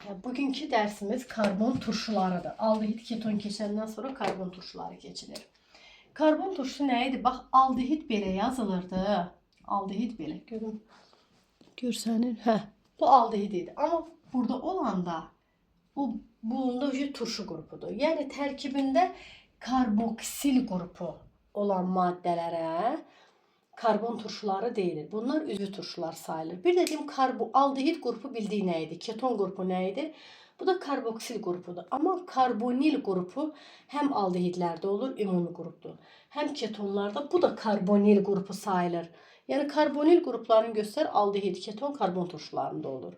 Bugünkü dersimiz karbon turşularıdır. Aldehid keton keçəndən sonra karbon turşuları keçilir. Karbon turşusu nə idi? Bax, aldehid belə yazılırdı. Aldehid belə. Görün. Görsənir. Bu aldehid idi. Amma burada olanda bunda turşu qrupudur. Yəni tərkibində karboksil qrupu olan maddələrə karbon turşuları deyilir. Bunlar üzvü turşular sayılır. Bir dediğim aldehid grubu bildiği neydi? Keton grubu neydi? Bu da karboksil grupudur. Ama karbonil grubu hem aldehidlerde olur, immun gruptur. Hem ketonlarda bu da karbonil grubu sayılır. Yani karbonil gruplarını göster aldehid, keton, karbon turşularında olur.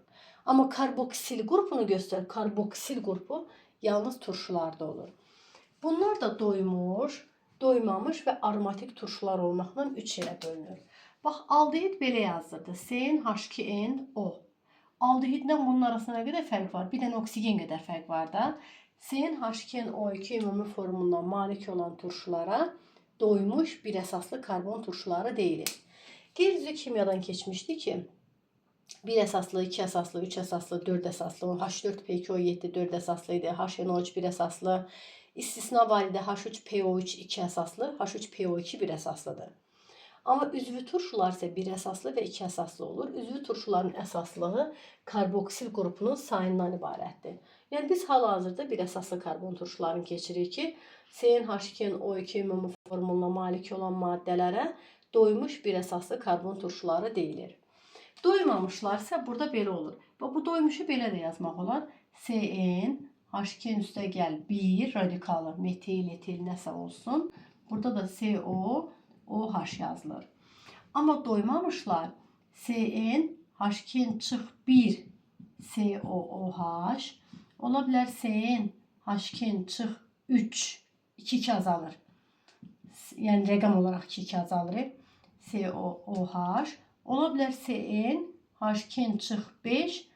Ama karboksil grubunu göster karboksil grubu yalnız turşularda olur. Bunlar da doymamış ve aromatik turşular olmaqla 3 yerə bölünür. Bax, aldehid belə yazılırdı. CnH2nO. Aldehidlə bunun arasında nə qədər fərq var? Bir dənə oksigen qədər fərq var da. CnH2nO2 ümumi formundan malik olan turşulara doymuş bir əsaslı karbon turşuları deyilir. Qeyri-üzvü kimyadan keçmişdi ki, 1 əsaslı, 2 əsaslı, 3 əsaslı, 4 əsaslı, H4PKO7 4 əsaslı idi, HNO3 1 əsaslı, İstisna var idi. H3PO3 2 əsaslı, H3PO2 1 əsaslıdır. Amma üzvü turşular isə 1 əsaslı və 2 əsaslı olur. Üzvü turşuların əsaslığı karboksil qrupunun sayından ibarətdir. Yəni biz hal-hazırda 1 əsaslı karbon turşularını keçirik ki, CnH2nO2 ümumi formuluna malik olan maddələrə doymuş 1 əsaslı karbon turşuları deyilir. Doymamışlar isə burada belə olur. Və bu doymuşu belə də yazmaq olar. H2 üstə gəl 1 radikalı metil, etil nəsə olsun. Burada da COOH yazılır. Amma doymamışlar CnH2-1 COOH ola bilər CnH2-3 2 azalır. Yəni rəqəm olaraq 2 azalır. COOH ola bilər CnH2-5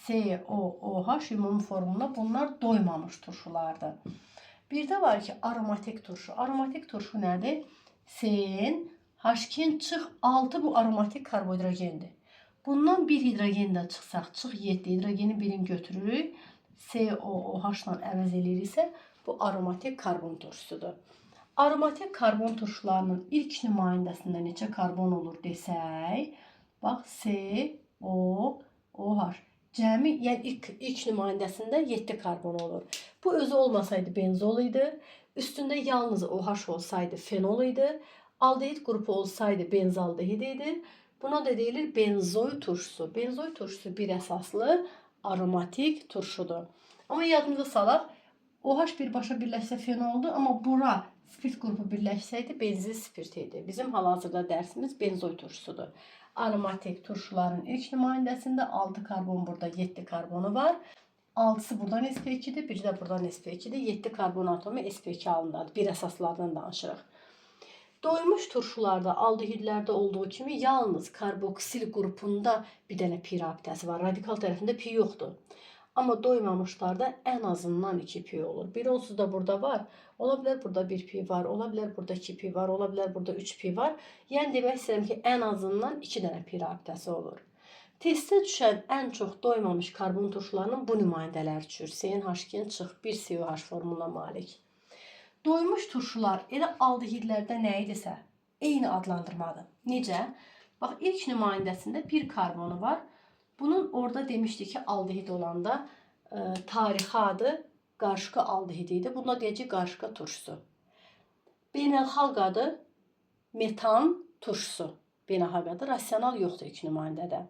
COOH ümumi formunda bunlar doymamış turşulardır. Bir de var ki aromatik turşu. Aromatik turşu nədir? CnH2-6 bu aromatik karbohidrogendir. Bundan bir hidrogen də çıxsaq, çıx 7 hidrogenin birini götürürük. COOH ilə əvəz eləyirsə bu aromatik karbon turşusudur. Aromatik karbon turşularının ilk nümayəndəsində neçə karbon olur desək, bax COOH. Cəmi, yəni ilk nümayəndəsində 7 karbon olur. Bu özü olmasaydı benzol idi. Üstündə yalnız OH olsaydı fenol idi. Aldehid qrupu olsaydı benzaldehid idi. Buna da deyilir benzoy turşusu. Benzoy turşusu bir əsaslı aromatik turşudur. Amma yadımıza salaq, OH birbaşa birləşsə fenoldur. Amma bura spirt qrupu birləşsəydi benzil spirt idi. Bizim hal-hazırda dərsimiz benzoy turşusudur. Aromatik turşuların ilk nümayəndəsində 6 karbon, burada 7 karbonu var. 6'sı buradan sp2'dir, biri de buradan sp2'dir. 7 karbon atomu sp2 halındadır. Bir əsaslardan danışırıq. Doymuş turşularda, aldehidlərdə olduğu kimi yalnız karboksil qrupunda bir dənə pi rabitəsi var. Radikal tərəfində pi yoxdur. Amma doymamışlarda en azından 2 pi olur. Bir onsuz da burada var. Ola bilər burada 1 pi var. Ola bilər burada 2 pi var. Ola bilər burada 3 pi var. Yəni demək istəyirəm ki, en azından 2 dənə pi rabitəsi olur. Testə düşən ən çox doymamış karbon turşularının bu nümayəndələri düşür. CnH2-1 COH formuluna malik. Doymuş turşular elə aldehidlərdə nə idisə eyni adlandırmadır. Necə? Bax, ilk nümayəndəsində bir karbonu var. Bunun orada demişdik ki aldehid olanda tarixi adı qarışqa aldehid idi. Buna deyəcək qarışqa turşusu. Beynəlxalq adı metan turşusu. Beynəlxalq adı rasional yoxdur ilk nümayəndədə.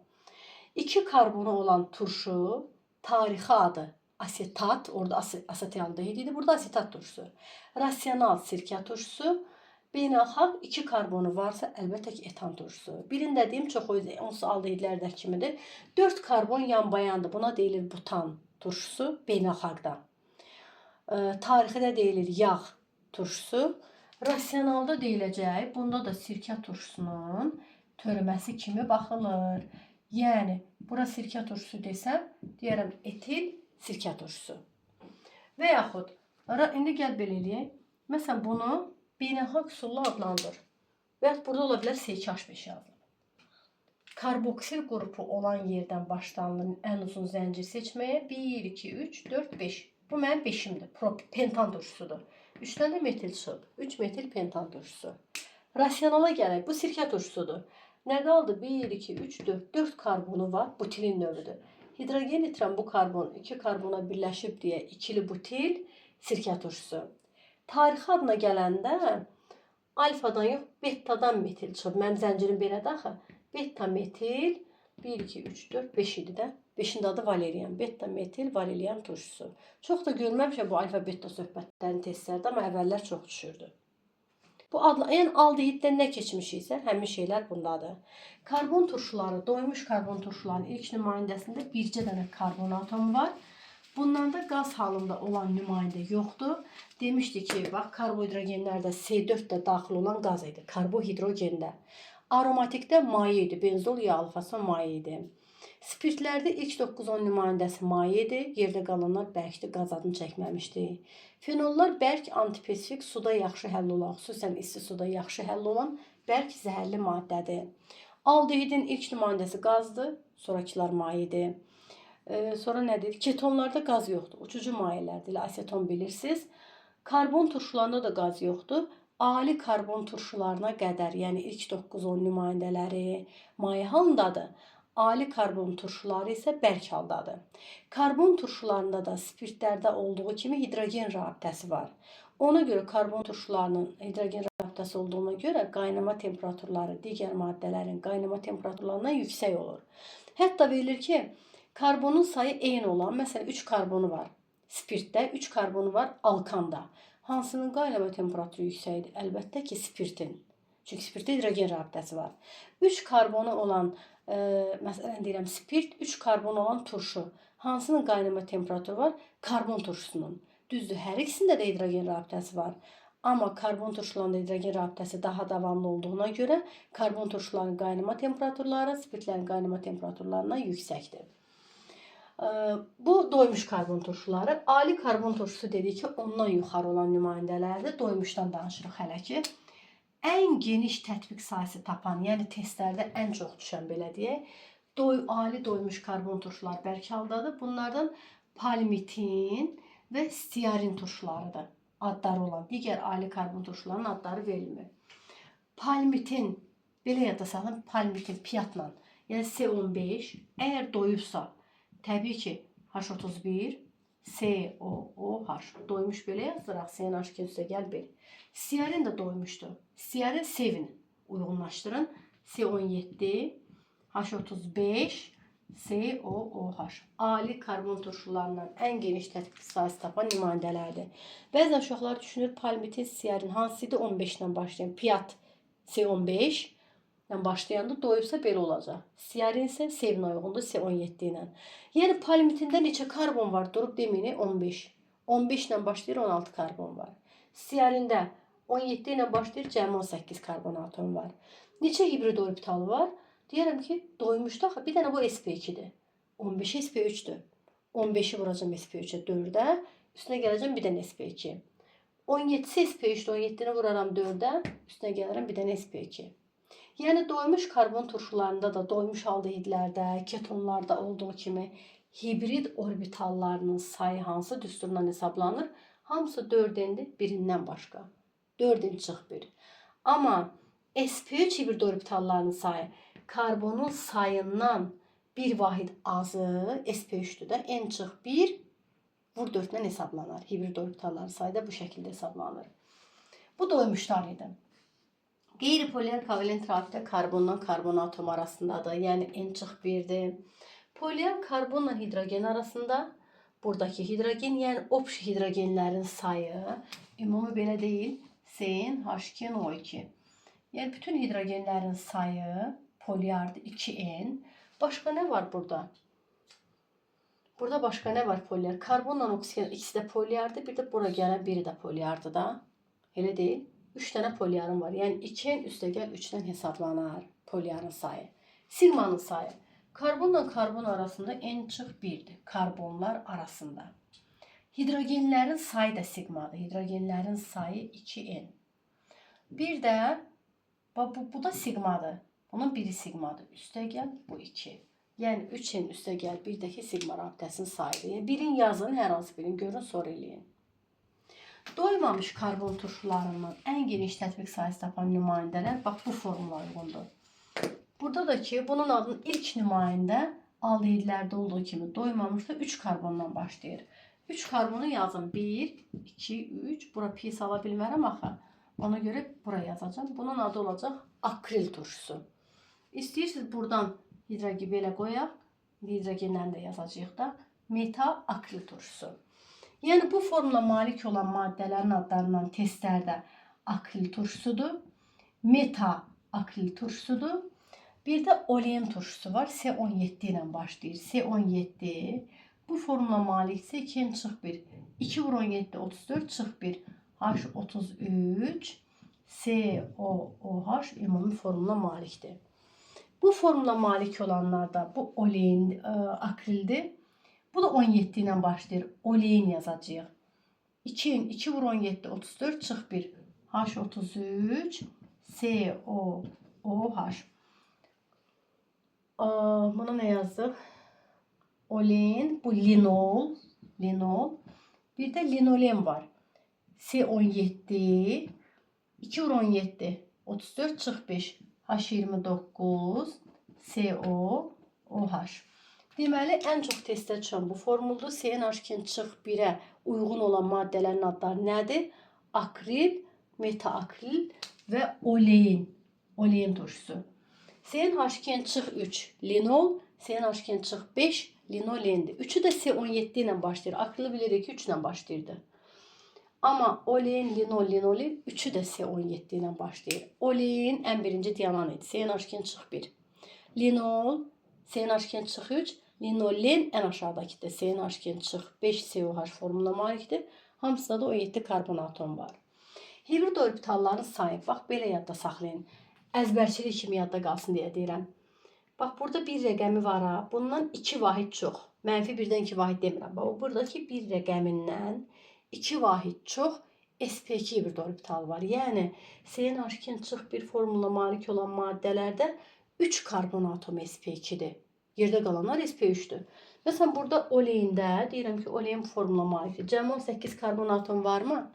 2 karbonu olan turşu tarixi adı asetat. Orada asetaldehid idi. Burada asetat turşusu. Rasional sirkə turşusu. Beynəlxalq 2 karbonu varsa əlbəttə ki etan turşusu. Birində deyim çox onsuz aldehidlərdə kimidir. 4 karbon yanbayandır. Buna deyilir butan turşusu beynəlxalqda. Tarixi də deyilir yağ turşusu. Rasionalda deyiləcək. Bunda da sirkə turşusunun törəməsi kimi baxılır. Yəni bura sirkə turşusu desəm, deyərəm etil sirkə turşusu. Və yaxud indi gəl belə eləyək. Məsələn bunu beynəlxalq üsulla adlandır. Və burada ola bilər C2H5 yazılır. karboksil qrupu olan yerdən başlanılır ən uzun zəncir seçməyə. 1, 2, 3, 4, 5. Bu mənim 5-imdir. Pentan turşusudur. 3 dənə metil çıxıb. 3 metil pentan turşusu. Rasionala gələk. Bu sirkə turşusudur. Nə qaldı? 1, 2, 3, 4. 4 karbonu var. Butilin növüdür. Hidrogen itirən bu karbon 2 karbona birləşib deyə ikili butil sirkə turşusu. Tarixi adına gələndə alfadan yox, betadan metil çıxıb. Mənim zəncirim belədir axı. Beta metil 1, 2, 3, 4, 5 idi də. 5-in adı valerian. Beta metil valerian turşusu. Çox da görməmişəm bu alfa beta söhbətlərini testlərdə, amma əvvəllər çox düşürdü. Bu adla, yəni aldehiddən nə keçmişiksə, həmin şeylər bundadır. Karbon turşuları, doymuş karbon turşularının ilk nümayəndəsində bircə dənə karbon atomu var. Bunlarda qaz halında olan nümayəndə yoxdur. Demişdik ki, bax, karbohidrogenlərdə C4 də daxil olan qaz idi. Karbohidrogəndə. Aromatikdə maye idi. Benzol ya alfası maye idi. Spirtlərdə ilk 9-10 nümayəndəsi maye idi. Yerdə qalanlar bərkdir, qaz adını çəkməmişdi. Fenollar bərk, antipesifik, suda yaxşı həll olan, xüsusən isti suda yaxşı həll olan bərk zəhərli maddədir. Aldehidin ilk nümayəndəsi qazdır, sonrakılar mayedir. Sonra nədir? Ketonlarda qaz yoxdur. Uçucu mayelərdir. Aseton bilirsiniz. Karbon turşularında da qaz yoxdur. Ali karbon turşularına qədər, yəni ilk 9-10 nümayəndələri maye halındadır. Ali karbon turşuları isə bərk haldadır. Karbon turşularında da spirtlərdə olduğu kimi hidrogen rabitəsi var. Ona görə karbon turşularının hidrogen rabitəsi olduğuna görə qaynama temperaturları digər maddələrin qaynama temperaturlarından yüksək olur. Hətta verilir ki, karbonun sayı eyni olan, məsələn 3 karbonu var spirtdə, 3 karbonu var alkanda. Hansının qaynama temperaturu yüksəkdir? Əlbəttə ki, spirtin. Çünki spirtdə hidrogen rabitəsi var. 3 karbonu olan, məsələn deyirəm, spirt, 3 karbonu olan turşu. Hansının qaynama temperaturu var? Karbon turşusunun. Düzdür, hər ikisində də hidrogen rabitəsi var. Amma karbon turşularında hidrogen rabitəsi daha davamlı olduğuna görə karbon turşularının qaynama temperaturları spirtlərin qaynama temperaturlarından yüksəkdir. Bu doymuş karbon turşuları. Ali karbon turşusu dedik ki, ondan yuxarı olan nümayəndələrdir. Doymuşdan danışırıq hələ ki. Ən geniş tətbiq sahəsi tapan, yəni testlərdə ən çox düşən, belə deyək, ali doymuş karbon turşular bərk haldadır. Bunlardan palmitin və stiarin turşularıdır. Adları olan digər ali karbon turşularının adları verilmir. Palmitin, belə yadda saxlayın, palmitin piyatla, yəni C15, əgər doyubsa, təbii ki, H31, COOH. Doymuş belə yazdıraq. CNH2 üstə gəl 1. Stiarin də doymuşdur. Stiarin sevin. Uyğunlaşdırın. C17, H35, COOH. Ali karbon turşularından ən geniş tətbiq sahəsi tapan nümayəndələrdir. Bəzən uşaqlar düşünür, palmitin, stiarin hansıydı? 15 ilə başlayan. Piyat C15 ilə başlayanda doyubsa belə olacaq. Stiarin isə sevin uyğundur C17 ilə. Yəni palmitində neçə karbon var? Durub deməyin 15. 15 ilə başlayır 16 karbon var. Stiarində 17 ilə başlayır cəmi 18 karbon atomu var. Neçə hibrid orbitalı var? Deyərəm ki, doymuşda bir dənə bu sp2-dir. 15 sp3-dür. 15-i vuracam sp3-ə 4-ə. Üstünə gələcəm bir dənə sp2. 17-si sp3-dür. 17-ni vuraram 4-ə. Üstünə gələrəm bir dənə sp2. Yəni doymuş karbon turşularında da doymuş aldehidlərdə, ketonlarda olduğu kimi hibrid orbitallarının sayı hansı düsturundan hesablanır? Hamısı 4n'dir, birindən başqa. 4n çıx 1. Amma sp3 hibrid orbitallarının sayı karbonun sayından bir vahid azı sp3'dür də. N çıx 1 vur 4'dən hesablanır. Hibrid orbitalların sayı da bu şəkildə hesablanır. Bu doymuşlar idi. Qeyri-polymer kovalent rabitə karbonla karbon atomu arasındadır. Yəni N çıx 1'dir. Polymer karbonla hidrogen arasında buradakı hidrogen, yəni opş hidrogenlərin sayı ümumi belə deyil. CnH2NO2. Yəni bütün hidrogenlərin sayı polyardır 2N. Başqa nə var burada? Burada başqa nə var polyar? Karbonla oksigen ikisi də polyardır. Bir də bura gələn biri də polyardır da. Elə deyil. 3 dənə polyarın var. Yəni 2N üstə gəl 3-dən hesablanar polyarın sayı. Sigmanın sayı. Karbonla karbon arasında N çıx 1'dir. Karbonlar arasında. Hidrogenlərin sayı da sigmadır. Hidrogenlərin sayı 2N. Bir də bu da sigmadır. Bunun biri sigmadır. Üstəgəl bu 2. Yəni 3n üstəgəl 1-dəki sigma rabitəsinin sayıdır. Yəni birin yazın, hər hansı birini görün, sonra eləyin. Doymamış karbon turşularından ən geniş tətbiq sayısı tapan nümayəndələr bax bu formula uyğundur. Burada da ki, bunun adının ilk nümayəndə aldehidlərdə olduğu kimi doymamışda 3 karbondan başlayır. 3 karbonu yazın. 1, 2, 3. Bura pi sala bilmərəm axı. Ona görə buraya yazacağım. Bunun adı olacaq akril turşusu. İstəyirsiniz buradan hidrogen belə qoyaq. Hidrogenlə də yazacağıq da. Meta akril turşusu. Yəni bu formula malik olan maddələrin adlarından testlərdə akril turşusudur. Meta akril turşusudur. Bir də olen turşusu var. S17 ilə başlayır. S17 bu formula maliksə 2 çıx 1. 2 vur 17 34 çıx 1. H33 COOH ümumi formula malikdir. Bu formula malik olanlarda bu olein akrildir. Bu da 17 ilə başlayır. Olein yazacağıq. 2 vur 17 34 çıx 1. H33 COOH. Buna ne yazdıq? Olein, bu linol. Bir de linolen var. S17, 2 vur 17, 34 çıx 5. H29, COOH. Deməli, ən çox testdə çıxan bu formuldur. CnH2 çıx 1-ə uyğun olan maddələrin adları nədir? Akril, meta-akril və olein. Olein turşusu. CnH2 çıx 3 linol, CnH2 çıx 5 linolendir. Üçü də C17 ilə başlayır. Akrili bilirik ki 3 ilə başlayırdı. Amma olein, linol, linolen üçü də C17 ilə başlayır. Olein ən birinci diyanan idi. CnH2 çıx 1. Linol, CnH2 çıx 3. Linolen ən aşağıdakidir. CnH2 çıx 5 COH formuna malikdir. Hamısında da 17 karbon atom var. Hibrid orbitalların sayı. Bax, belə yadda saxlayın. Əzbərçilik kimi yadda qalsın deyə deyirəm. Bax, burada bir rəqəmi var ha. Bundan 2 vahid çox. Mənfi 1-dən 2 vahid demirəm. Bax, buradakı bir rəqəmindən 2 vahid çox sp2 hibrid orbital var. Yəni, CnH2 çıx 1 formula malik olan maddələrdə 3 karbon atom sp2-dir. Yerdə qalanlar sp3-dür. Məsələn, burada oleində deyirəm ki, olein formula malikdir. Cəmi 18 karbon atom varmı?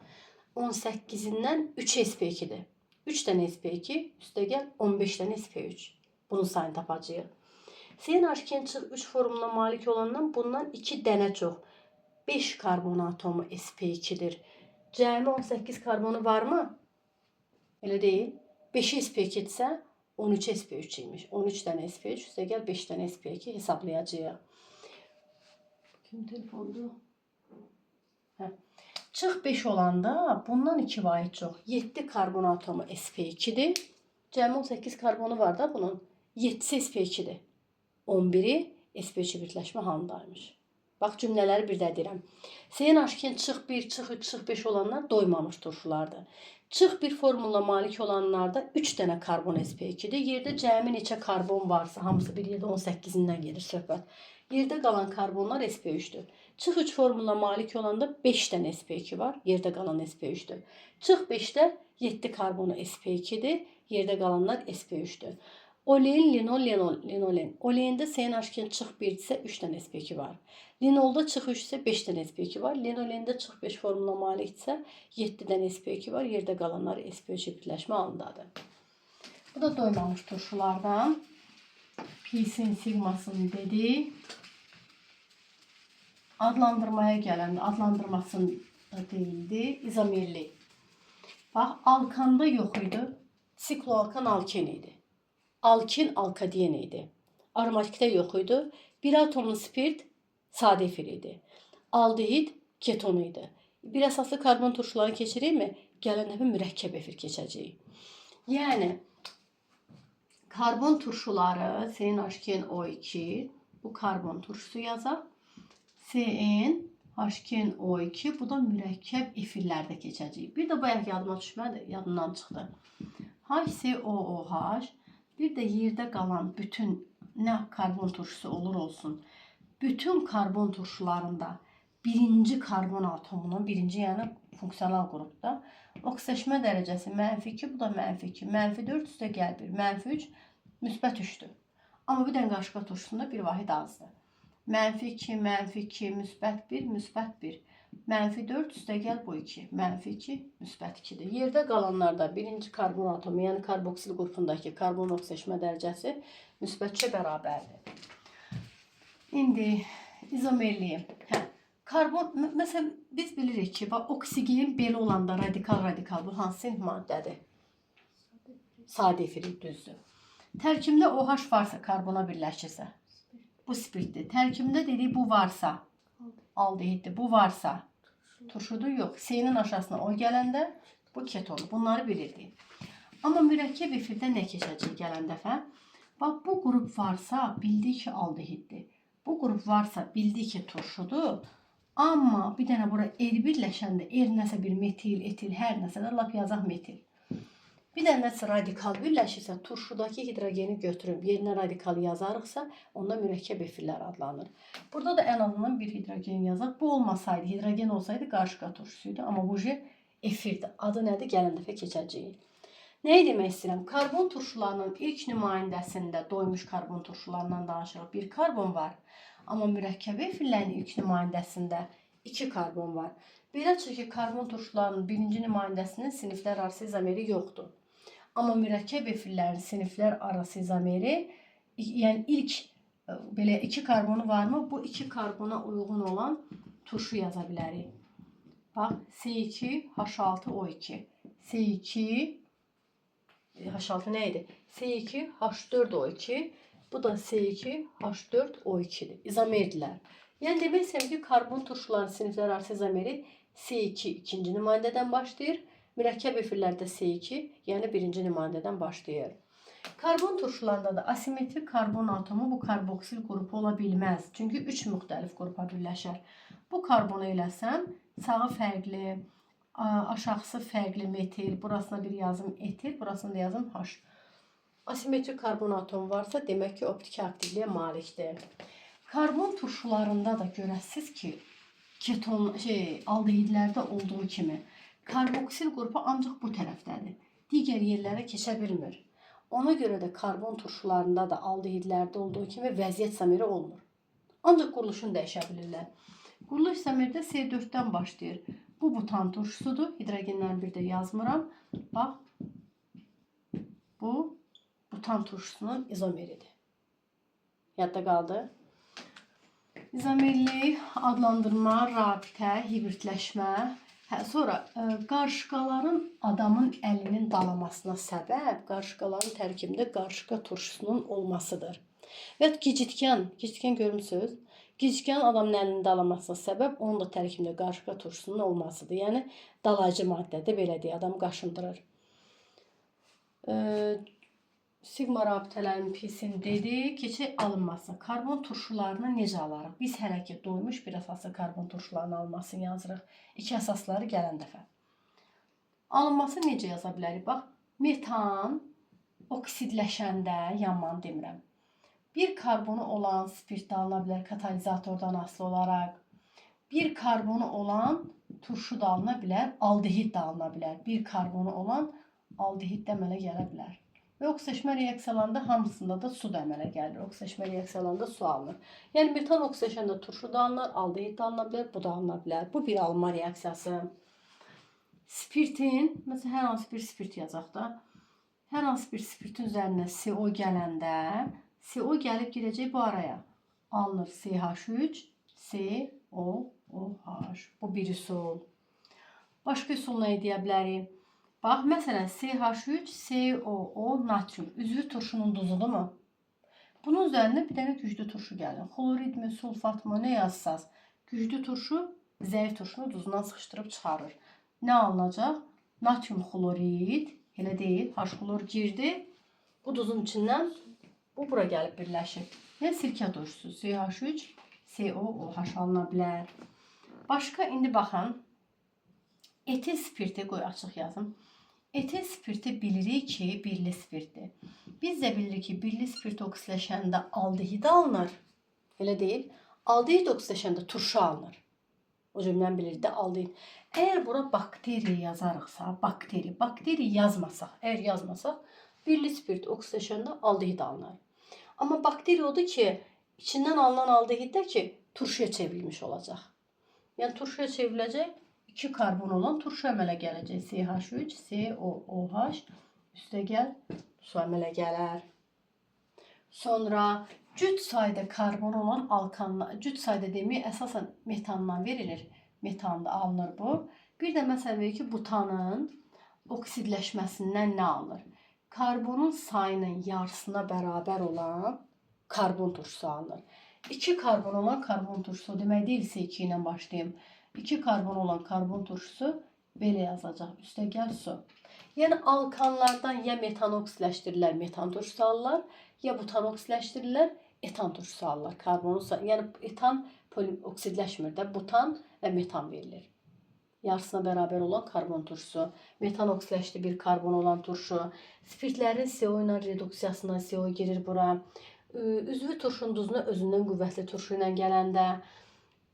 18-dən 3 sp2-dir. 3 dənə sp2, üstəgəl 15 dənə sp3. Bunun sayını tapacağıq. CnH2 çıx 3 formuna malik olandan bundan 2 dənə çox. 5 karbon atomu sp2'dir. Cəmi 18 karbonu varmı? Elə deyil. 5 sp2-dirsə 13 sp3 imiş. 13 dənə sp3, üstəgəl 5 dənə sp2 hesablayacağıq. Kim telefondu? Çıx 5 olanda bundan 2 vahid çox. 7 karbon atomu sp2'dir. Cəmi 18 karbonu var da bunun. 7'si sp2'dir. 11'i sp3 birləşmə halındaymış. Bax, cümlələri bir də deyirəm. CnH2 çıx 1, çıx 3, çıx 5 olanlar doymamış turşulardır. Çıx 1 formula malik olanlarda 3 dənə karbon sp2'dir. Yerdə cəmi neçə karbon varsa, hamısı bir yerdə 18-dən gelir söhbət. Yerdə qalan karbonlar sp3'dür. Çıx 3 formula malik olanda 5 dənə sp2 var. Yerdə qalan sp3'dür. Çıx 5'də 7 karbonu sp2'dir. Yerdə qalanlar sp3'dür. Olein, linol, linolen. Oleində CnH2 çıx 1 isə 3 dənə sp2 var. Linolda çıx 3 isə 5 dənə sp2 var. Linolenda çıx 5 formula malik isə 7 dənə sp2 var. Yerdə qalanlar sp3 birləşmə halındadır. Bu da doymamış turşulardan. Pis'in sigmasını dedik. Adlandırmaya gələndə adlandırmasını deyildi. İzomerli. Bax, alkanda yox idi. Sikloalkan alken idi. Alkin alkaden idi. Aromatikdə yox idi. Bir atomlu spirt sadə efir idi. Aldehid keton idi. Bir əsaslı karbon turşularını keçirək mi? Gələn dəfə mürəkkəb efir keçəcəyik. Yəni, karbon turşuları CnH2O2 bu karbon turşusu yazaq. CnH2O2 bu da mürəkkəb efirlərdə keçəcəyik. Bir də bayaq yadıma düşmədi, yadımdan çıxdı. HCOOH bir də yerdə qalan bütün nə karbon turşusu olur olsun. Bütün karbon turşularında birinci karbon atomunun, birinci yəni funksional qrupda oksidaşma dərəcəsi -2, bu da -2, -4 üstə gəl 1, -3, müsbət 3'dür. Amma bir dənə qarışqa turşusunda bir vahid azdır. -2, -2, müsbət 1, müsbət 1. -4 üstəgəl bu 2. -2, müsbət 2'dir. Yerdə qalanlarda birinci karbon atomu, yəni karboksil qrupundakı karbon oksidaşma dərəcəsi müsbət 2 bərabərdir. İndi izomerliyi. Karbon, məsələn, biz bilirik ki, oksigen belə olanda radikal bu hansı maddədir? Sadefil, düzdür. Tərkibində OH varsa, karbona birləşirsə, bu spirtdir. Tərkibində dedik bu varsa, aldehiddir. Bu varsa, turşudur, yox. C-nin aşağısına o gələndə bu ketondur. Bunları bilirdik. Amma mürəkkəb efirdə nə keçəcək gələn dəfə? Bax, bu qrup varsa, bildik ki, aldehiddir. Bu qrup varsa, bildik ki, turşudur. Amma bir dənə bura birləşəndə, nəsə bir metil, etil, hər nəsə də lap yazaq metil. Bir dənə nəsə radikal birləşirsə, turşudakı hidrogeni götürüb yerinə radikal yazarıqsa, onda mürəkkəb efirlər adlanır. Burada da ən azından bir hidrogen yazaq. Bu olmasaydı, hidrogen olsaydı qarışqa turşusuydu. Amma bu efirdir. Adı nədir? Gələn dəfə keçəcəyik. Nəyi demək istəyirəm? Karbon turşularının ilk nümayəndəsində, doymuş karbon turşularından danışırıq. Bir karbon var. Amma mürəkkəb efirlərin ilk nümayəndəsində 2 karbon var. Belə çıxır ki, karbon turşularının birinci nümayəndəsinin siniflər arası izomeri yoxdur. Amma mürəkkəb efirlərin siniflər arası izomeri, yəni ilk belə 2 karbonu varmı? Bu 2 karbona uyğun olan turşu yaza bilərik. Bax, C2H6O2. C2 H6 nə idi? C2H4O2. Bu da C2H4O2'dir. İzomerdirlər. Yəni demək istəyirəm ki, karbon turşuların siniflər arası izomeri C2 ikinci nümayəndədən başlayır. Mürəkkəb efirlərdə C2, yəni birinci nümayəndədən başlayır. Karbon turşularında da asimetrik karbon atomu bu karboksil qrupu ola bilməz. Çünki 3 müxtəlif qrupa birləşər. Bu karbonu eləsəm, sağı fərqli, aşağısı fərqli metil, burasına bir yazım etil, burasına da yazım H. Asimetrik karbon atomu varsa, demək ki, optik aktivliyə malikdir. Karbon turşularında da görəsiz ki, keton, aldehidlərdə olduğu kimi karboksil qrupu ancaq bu tərəfdədir. Digər yerlərə keçə bilmir. Ona görə də karbon turşularında da aldehidlərdə olduğu kimi vəziyyət izomeri olmur. Ancaq quruluşunu dəyişə bilirlər. Quruluş izomerdə C4'dən başlayır. Bu butan turşusudur. Hidrogenlər bir də yazmıram. Bax, bu butan turşusunun izomeridir. Yadda qaldı. İzomerli adlandırma, rabitə, hibridləşmə. Sonra qarışqaların adamın əlinin dalamasına səbəb qarışqaların tərkibində qarışqa turşusunun olmasıdır. Və gicitkan görmüsünüz? Gicitkan adamın əlinin dalamasına səbəb onun da tərkibində qarışqa turşusunun olmasıdır. Yəni dalayıcı maddədir, belə deyə adam qaşındırır. Sigma rabitələrin pisini dedik. Keçək alınması. Karbon turşularını necə alarıq? Biz hələ ki doymuş bir əsaslı karbon turşularının alınmasını yazırıq. 2 əsasları gələn dəfə. Alınması necə yaza bilərik? Bax, metan oksidləşəndə, yanmanı demirəm. Bir karbonu olan spirt də alına bilər katalizatordan asılı olaraq. Bir karbonu olan turşu da alına bilər, aldehid də alına bilər. Bir karbonu olan aldehid də əmələ gələ bilər. Və oksidaşma reaksiyalarında hamısında da su da əmələ gəlir. Oksidaşma reaksiyalarında su alınır. Yəni metan oksidləşəndə turşu da alınır, aldehid də alına bilər, bu da alına bilər. Bu bir alınma reaksiyası. Spirtin, məsələn, hər hansı bir spirt yazaq da, hər hansı bir spirtin üzərinə CO gələndə, CO gəlib girəcək bu araya. Alınır CH3, COOH. Bu bir üsul. Başqa üsul nə deyə bilərik? Bax, məsələn, CH3, COO, natrium. Üzvü turşunun duzudur mu? Bunun üzərində bir dənə güclü turşu gəlir. Xlorid mi, sulfat mı, nə yazsaz? Güclü turşu zəif turşunu duzundan sıxışdırıb çıxarır. Nə alınacaq? Natrium xlorid, elə deyil, H-xlor girdi. Bu duzun içindən bu bura gəlib birləşir. Yəni sirkə turşusu CH3, COOH alına bilər. Başqa indi baxın. Etil spirti, qoy açıq yazım. Etil spirti bilirik ki, birli spirtdir. Biz də bilirik ki, birli spirt oksidləşəndə aldehid alınır. Elə deyil. Aldehid oksidləşəndə turşu alınır. O cümləni bilirik də aldehid. Əgər bura bakteri yazarıqsa, bakteri yazmasaq, əgər yazmasaq, Birli spirt oksidaşanda aldehid alınır. Amma bakteriya odur ki, içindən alınan aldehiddə ki, turşuya çevrilmiş olacaq. Yəni turşuya çevriləcək, 2 karbon olan turşu əmələ gələcək. CH3, COOH, üstəgəl su əmələ gələr. Sonra cüt sayda karbon olan alkanlar, cüt sayda demək əsasən metandan verilir. Metan da alınır bu. Bir də məsələn verir ki, butanın oksidləşməsindən nə alınır? Karbonun sayının yarısına bərabər olan karbon turşusu alınır. 2 karbon olan karbon turşusu, demək deyilsə 2 ilə başlayayım. 2 karbon olan karbon turşusu belə yazacaq. Üstəgəl su. Yəni alkanlardan ya metan oksidləşdirirlər, metan turşusu alırlar, ya butan oksidləşdirirlər, etan turşusu alırlar. Yəni etan oksidləşmir də, butan və metan verilir. Yarısına bərabər olan karbon turşusu, metan oksidləşdi bir karbon olan turşu, spirtlərin CO ilə reduksiyasına CO girir bura. Üzvü turşunun duzuna özündən qüvvətli turşu ilə gələndə,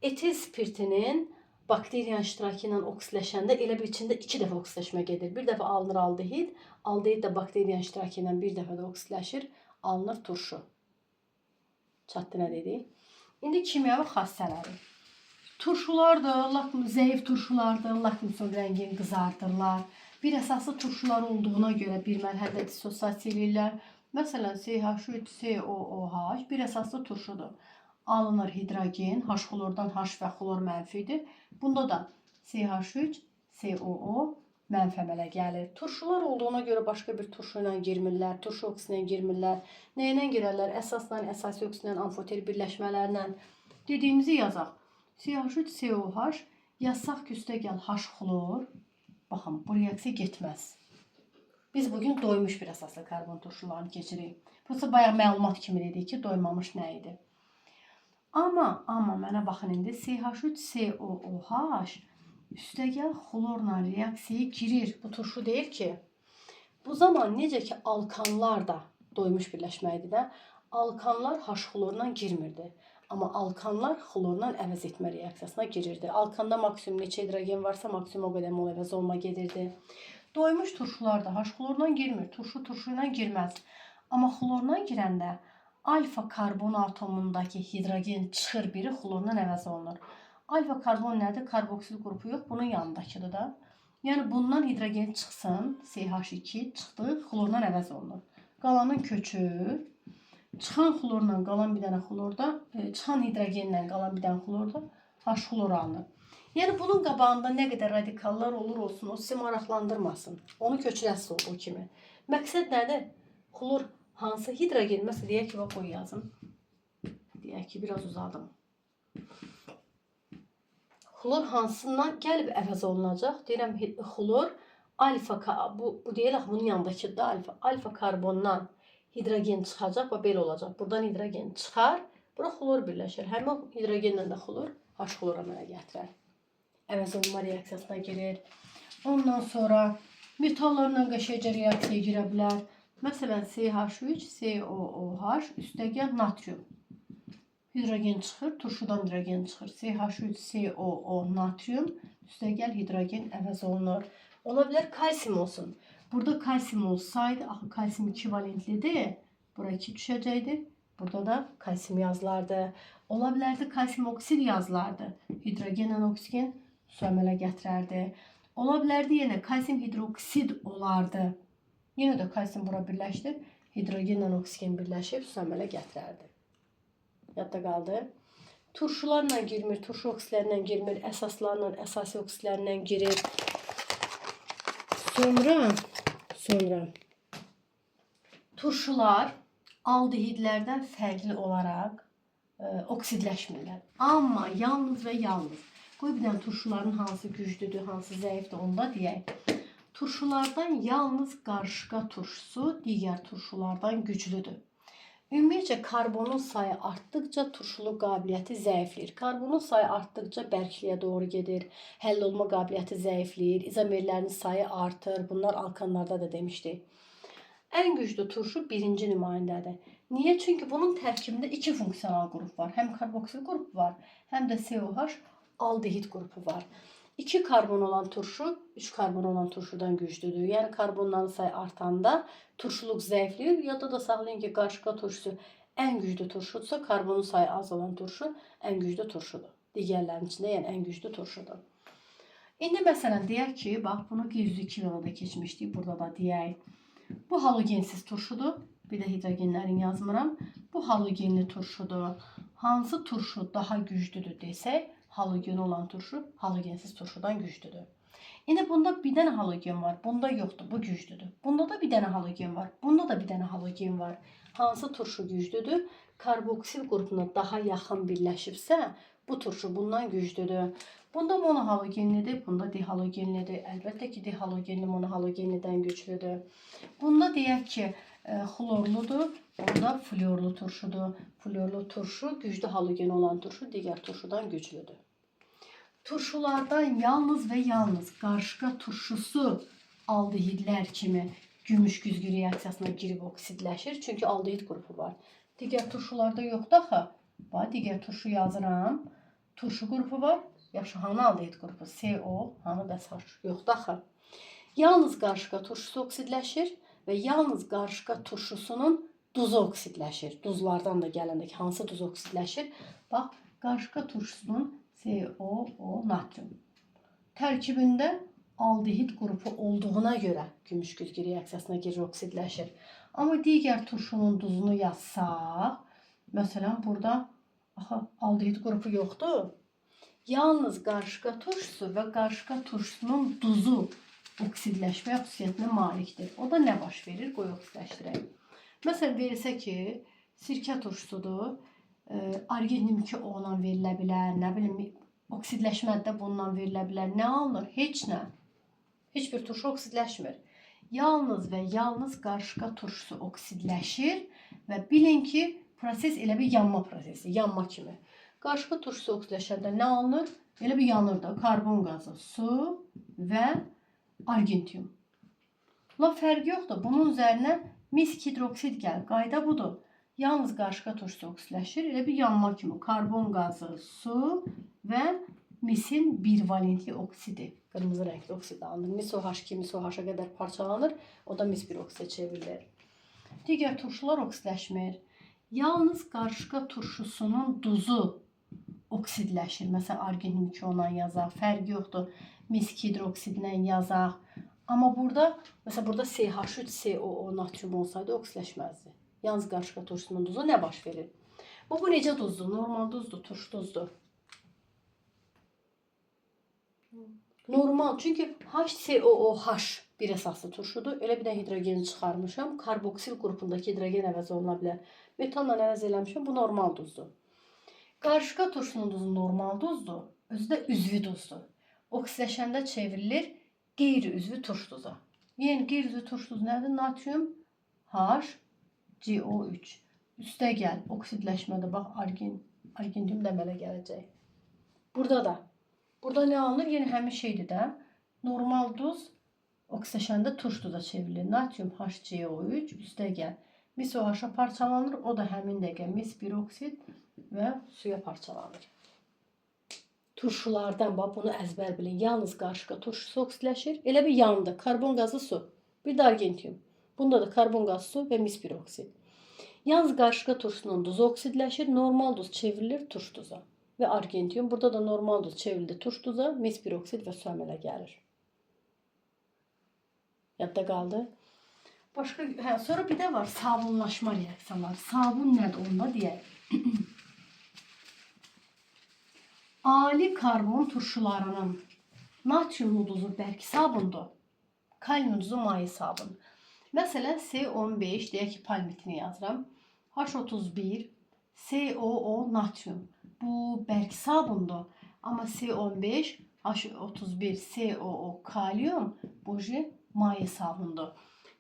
etil spirtinin bakteriyanın iştirakı ilə oksidləşəndə elə bir içində 2 dəfə oksidləşmə gedir. Bir dəfə alınır aldehid, aldehid də bakteriyanın iştirakı ilə bir dəfə də oksidləşir, alınır turşu. Çatdı nə dedik? İndi kimyəvi xassələri. Turşulardır, zəif turşulardır, lakmusun rəngini qızardırlar. Bir əsaslı turşular olduğuna görə bir mərhələdə dissosiasiya edirlər. Məsələn, CH3, COOH bir əsaslı turşudur. Alınır hidrogen, H xlordan H və xlor mənfidir. Bunda da CH3, COO mənfi əmələ gəlir. Turşular olduğuna görə başqa bir turşu ilə girmirlər, turşu oksinlə girmirlər. Nə ilə girərlər? Əsasla, əsasi oksinlə, amfoter birləşmələrlə. Dediyimizi yazaq. CH3, COH yazsaq ki, üstəgəl H xlor. Baxın, bu reaksiya getməz. Biz bugün doymuş bir əsaslı karbon turşularını keçirik. Burası bayaq məlumat kimi dedik ki, doymamış nə idi? Amma mənə baxın indi CH3, COOH üstəgəl xlorla reaksiyaya girir. Bu turşu deyil ki. Bu zaman necə ki alkanlar da doymuş birləşməyidir də, alkanlar H xlorla girmirdi. Amma alkanlar xlorla əvəz etmə reaksiyasına girirdi. Alkanda maksimum neçə hidrogen varsa maksimum o qədər mol əvəz olma gedirdi. Doymuş turşular da H xlorla girmir. Turşu ilə girməz. Amma xlorla girəndə alfa karbon atomundakı hidrogen çıxır, biri xlorla əvəz olunur. Alfa karbon nədir? Karboksil qrupu yox, bunun yanındakıdır da. Yəni bundan hidrogen çıxsın, CH2 çıxdı, xlorla əvəz olunur. Qalanın köçür. Çıxan xlorla qalan bir dənə xlorda, çıxan hidrogenlə qalan bir dənə xlorda H xlor alınır. Yəni bunun qabağında nə qədər radikallar olur olsun, o sizi maraqlandırmasın. Onu köçürəsiz o kimi. Məqsəd nədir? Xlor hansı hidrogen? Məsələn, deyək ki, qoy yazım. Deyək ki, biraz uzadım. Xlor hansından gəlib əvəz olunacaq? Deyirəm, xlor alfa, bu deyək, bunun yanındakı da alfa. Alfa karbondan hidrogen çıxacaq və belə olacaq. Buradan hidrogen çıxar, bura xlor birləşir. Həmin hidrogenlə də xlor H xlor əmələ gətirər. Əvəz olunma reaksiyasına girir. Ondan sonra metallarla qəşəngcə reaksiyaya girə bilər. Məsələn, CH3, COOH üstəgəl natrium. Hidrogen çıxır, turşudan hidrogen çıxır. CH3, COO natrium üstəgəl hidrogen əvəz olunur. Ola bilər kalsium olsun. Burada kalsium olsaydı, axı kalsium 2 valentlidir. Bura 2 düşəcəkdir. Burada da kalsium yazılardı. Ola bilərdi kalsium oksid yazılardı. Hidrogenlə oksigen su əmələ gətirərdi. Ola bilərdi yenə kalsium hidroksid olardı. Yenə də kalsium bura birləşdir. Hidrogenlə oksigen birləşib su əmələ gətirərdi. Yadda qaldı. Turşularla girmir, turşu oksidlərlə girmir, əsaslarla, əsasi oksidlərlə girir. Sonra turşular aldehidlərdən fərqli olaraq oksidləşmirlər. Amma yalnız və yalnız. Qoy bir dənə turşuların hansı güclüdür, hansı zəifdir, onda deyək. Turşulardan yalnız qarışqa turşusu digər turşulardan güclüdür. Ümumiyyətcə karbonun sayı artdıqca turşuluq qabiliyyəti zəifləyir. Karbonun sayı artdıqca bərkliyə doğru gedir. Həll olma qabiliyyəti zəifləyir. İzomerlərin sayı artır. Bunlar alkanlarda da demişdik. Ən güclü turşu birinci nümayəndədir. Niyə? Çünki bunun tərkibində 2 funksional qrup var. Həm karboksil qrupu var, həm də COH aldehid qrupu var. 2 karbon olan turşu 3 karbon olan turşudan güclüdür. Yəni karbonların sayı artanda turşuluq zəifləyir. Yadda da saxlayın ki, qarışqa turşusu ən güclü turşudursa, karbonun sayı az olan turşu ən güclü turşudur. Digərlərinin içində yəni ən güclü turşudur. İndi məsələn deyək ki, bax bunu 102 yolda keçmişdik. Burada da deyək. Bu halogensiz turşudur. Bir də hidrogenlərin yazmıram. Bu halogenli turşudur. Hansı turşu daha güclüdür desək, halogen olan turşu halogensiz turşudan güclüdür. İndi bunda bir dənə halogen var. Bunda yoxdur. Bu güclüdür. Bunda da bir dənə halogen var. Bunda da bir dənə halogen var. Hansı turşu güclüdür? Karboksil qrupuna daha yaxın birləşibsə, bu turşu bundan güclüdür. Bunda monohalogenlidir, bunda dihalogenlidir. Əlbəttə ki, dihalogenli monohalogenlidən güclüdür. Bunda deyək ki, xlorludur, bunda florlu turşudur. Florlu turşu güclü halogen olan turşu digər turşudan güclüdür. Turşulardan yalnız və yalnız qarışqa turşusu aldehidlər kimi gümüş güzgü reaksiyasına girib oksidləşir. Çünki aldehid qrupu var. Digər turşularda yoxdur axı. Bax, digər turşu yazıram. Turşu qrupu var. Yaxşı, hanı aldehid qrupu? CO, hanı da SH? Yoxdur axı. Yalnız qarışqa turşusu oksidləşir və yalnız qarışqa turşusunun duzu oksidləşir. Duzlardan da gələndə ki, hansı duz oksidləşir? Bax, qarışqa turşusunun COO natrium. Tərkibində aldehid qrupu olduğuna görə gümüş güzgü reaksiyasına girir, oksidləşir. Amma digər turşunun duzunu yazsaq, məsələn, burada aldehid qrupu yoxdur. Yalnız qarışqa turşusu və qarışqa turşusunun duzu oksidləşmə xüsusiyyətinə malikdir. O da nə baş verir? Qoy oksidləşdirək. Məsələn, verilsə ki, sirkə turşusudur. Arginin 2O-la verilə bilər, nə bilim, oksidləşmədə də bundan verilə bilər. Nə alınır? Heç nə. Heç bir turşu oksidləşmir. Yalnız və yalnız qarışqa turşusu oksidləşir və bilin ki, proses elə bir yanma prosesi, yanma kimi. Qarışqa turşusu oksidləşəndə nə alınır? Elə bir yanır da, karbon qazı, su və argentium. La fərqi yoxdur. Bunun üzərinə misk hidroksid gəlir. Qayda budur. Yalnız qarışqa turşusu oksidləşir. Elə bir yanma kimi. Karbon qazı, su və misin birvalentli oksidi. Qırmızı rəngli oksid alınır. Mis OH kimi mis OH-a qədər parçalanır. O da mis bir oksidə çevrilir. Digər turşular oksidləşmir. Yalnız qarışqa turşusunun duzu oksidləşir. Məsələn, arginin 2O-la yazaq. Fərqi yoxdur. Misk hidroksidlə yazaq. Amma burada, məsələn, burada CH3COO natrium olsaydı oksidləşməzdi. Yalnız qarışqa turşusunun duzu nə baş verir? Bu necə duzdur? Normal duzdur, turş duzdur. Normal, çünki HCOOH bir əsaslı turşudur. Elə bir də hidrogeni çıxarmışam. Karboksil qrupundakı hidrogen əvəz oluna bilər. Metalla əvəz eləmişəm. Bu normal duzdur. Qarışqa turşunun duzu normal duzdur. Özü də üzvü duzdur. Oksidləşəndə çevrilir qeyri-üzvü turş duza. Yəni qeyri-üzvü turş duzu nədir? Natrium HCO3. Üstə gəl. Oksidləşmədə bax argentium da əmələ gələcək. Burada da. Burada nə alınır? Yəni həmin şeydir də. Normal duz oksidləşəndə turş duza çevrilir. Natrium HCO3 üstə gəl. Mis OH-a parçalanır. O da həmin dəqiqə mis bir oksid və suya parçalanır. Turşulardan bax bunu əzbər bilin. Yalnız qarışqa turşusu oksidləşir. Elə bir yanında karbon qazı su. Bir də argentium. Bunda da karbon qazı su və mis bir oksid. Yalnız qarışqa turşusunun duzu oksidləşir. Normal duz çevrilir turş duza. Və argentium. Burada da normal duz çevrildi turş duza. Mis bir oksid və su əmələ gəlir. Yadda qaldı. Başqa, sonra bir də var sabunlaşma reaksiyaları. Sabun nədir onda deyək. Ali karbon turşularının natriumlu duzu bərk sabundur. Kalium duzu maye sabun. Məsələn, C15 deyək ki, palmitini yazıram. H31 COO natrium. Bu bərk sabundur. Amma C15 H31 COO kalium bu maye sabundur.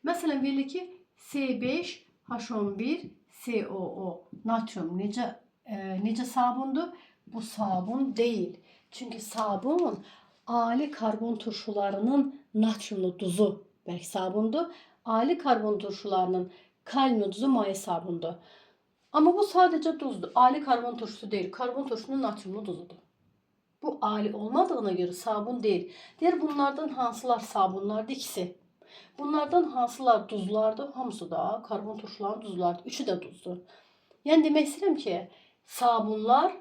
Məsələn, verilir ki, C5 H11 COO natrium necə sabundur? Bu sabun deyil. Çünki sabun ali karbon turşularının natriumlu duzu bərk sabundur. Ali karbon turşularının kalium duzu maye sabundur. Amma bu sadəcə duzdur. Ali karbon turşusu deyil. Karbon turşusunun natriumlu duzudur. Bu ali olmadığına göre sabun değil. Diğer bunlardan hansılar sabunlardı? İkisi. Bunlardan hansılar duzlardı? Hamısı da karbon turşuların duzlardı. Üçü de duzdur. Yəni demək istəyirəm ki, sabunlar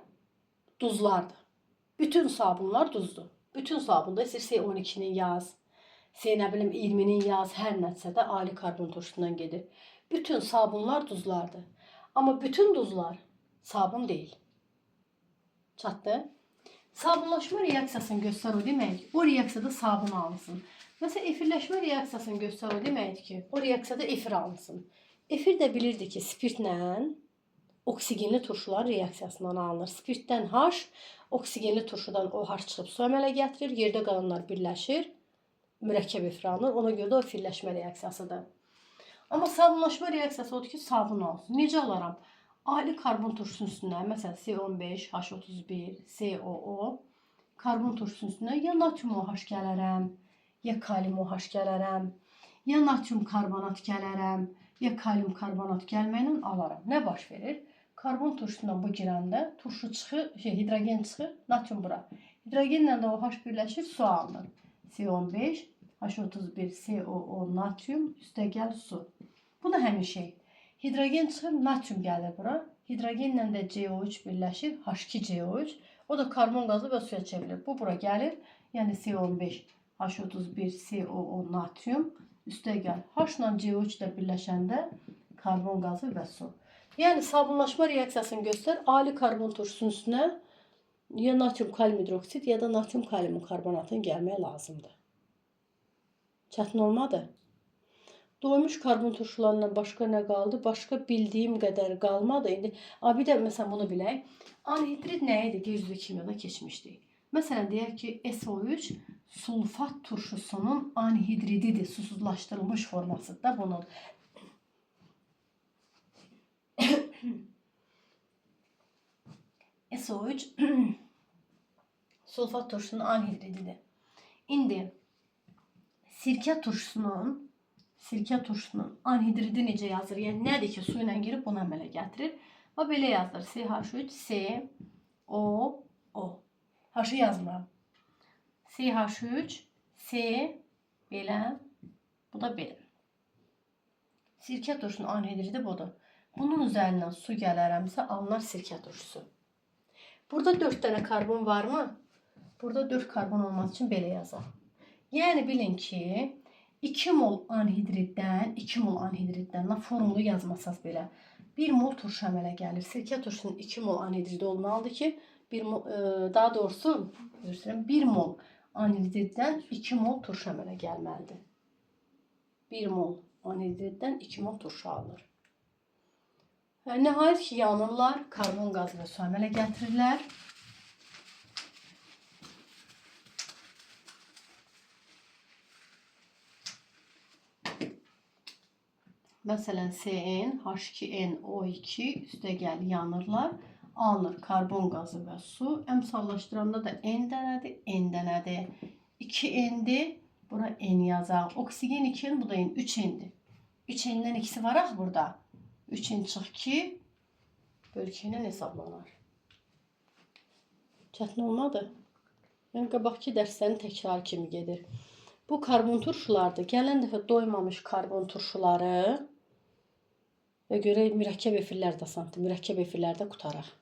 duzlardı. Bütün sabunlar duzdur. Bütün sabunda istəyirsə 12'nin yaz, nə bilim 20'nin yaz, hər nəsə də ali karbon turşusundan gedir. Bütün sabunlar duzlardı. Amma bütün duzlar sabun deyil. Çatdı? Sabunlaşma reaksiyasını göstər o demək, o reaksiyada sabun alınsın. Məsələn, efirləşmə reaksiyasını göstər o deməkdir ki, o reaksiyada efir alınsın. Efir də bilirdi ki, spirtlə oksigenli turşular reaksiyasından alınır. Spirtdən H, oksigenli turşudan OH çıxıb su əmələ gətirir, yerdə qalanlar birləşir, mürəkkəb efir alınır. Ona görə də o efirləşmə reaksiyasıdır. Amma sabunlaşma reaksiyası odur ki, sabun olsun. Necə alaram? Ali karbon turşusunun üstünə, məsələn C15, H31, COO, karbon turşusunun üstünə ya natrium OH gələrəm, ya kalium OH gələrəm, ya natrium karbonat gələrəm, ya kalium karbonat gəlməklə alaram. Nə baş verir? Karbon turşusundan bu girəndə turşu çıxır, hidrogen çıxır, natrium bura. Hidrogenlə də OH birləşir, su alınır. C15, H31, COO, natrium, üstə gəl su. Bu da həmin şey. Hidrogen çıxır, natrium gəlir bura. Hidrogenlə də CO3 birləşir, H2CO3. O da karbon qazı və suya çevrilir. Bu bura gəlir. Yəni C15, H31, COO, natrium. Üstə gəl. H ilə CO3 də birləşəndə karbon qazı və su. Yəni sabunlaşma reaksiyasını göstər. Ali karbon turşusunun üstünə ya natrium kalium hidroksid ya da natrium kalium karbonatın gəlməyə lazımdır. Çətin olmadı. Doymuş karbon turşularından başqa nə qaldı? Başqa bildiyim qədər qalmadı. İndi bir də məsələn bunu bilək. Anhidrid nə idi? Qeyri-üzvü kimyada keçmişdik. Məsələn deyək ki, SO3 sulfat turşusunun anhidrididir, susuzlaşdırılmış formasıdır da bunun. SO3 sulfat turşusunun anhidrididir. İndi sirkə turşusunun anhidridi necə yazır? Yəni nədir ki, su ilə girib bunu əmələ gətirir? Və belə yazılır. CH3, COO. H-ı yazmıram. CH3, C, belə, bu da belə. Sirkə turşusunun anhidridi budur. Bunun üzərindən su gələrəmsə alınar sirkə turşusu. Burada 4 dənə karbon varmı? Burada 4 karbon olması üçün belə yazaq. Yəni bilin ki, 2 mol anhidriddən formulu yazmasaz belə 1 mol turşu əmələ gəlir. Sirkə turşusunun 2 mol anhidridi olmalıdır ki, daha doğrusu 1 mol anhidriddən 2 mol turşu əmələ gəlməlidir. 1 mol anhidriddən 2 mol turşu alınır. Nəhayət ki, yanırlar, karbon qazı və su əmələ gətirirlər. Məsələn, CN, H2NO2 üstə gəl yanırlar. Alınır karbon qazı və su. Əmsallaşdıranda da N dənədir, N dənədir. 2N'dir, bura N yazaq. Oksigen 2N, bu da N, 3N'dir. 3N'dən ikisi var ax burada. 3N çıx 2, bölkəylə hesablanar. Çətin olmadı. Yəni, qabaqki dərslərin təkrar kimi gedir. Bu karbon turşulardır. Gələn dəfə doymamış karbon turşuları və görək mürəkkəb efirlər də santı. Mürəkkəb efirlər də qutaraq.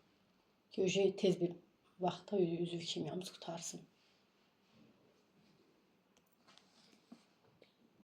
Ki, tez bir vaxtda üzvü kimyamız qutarsın.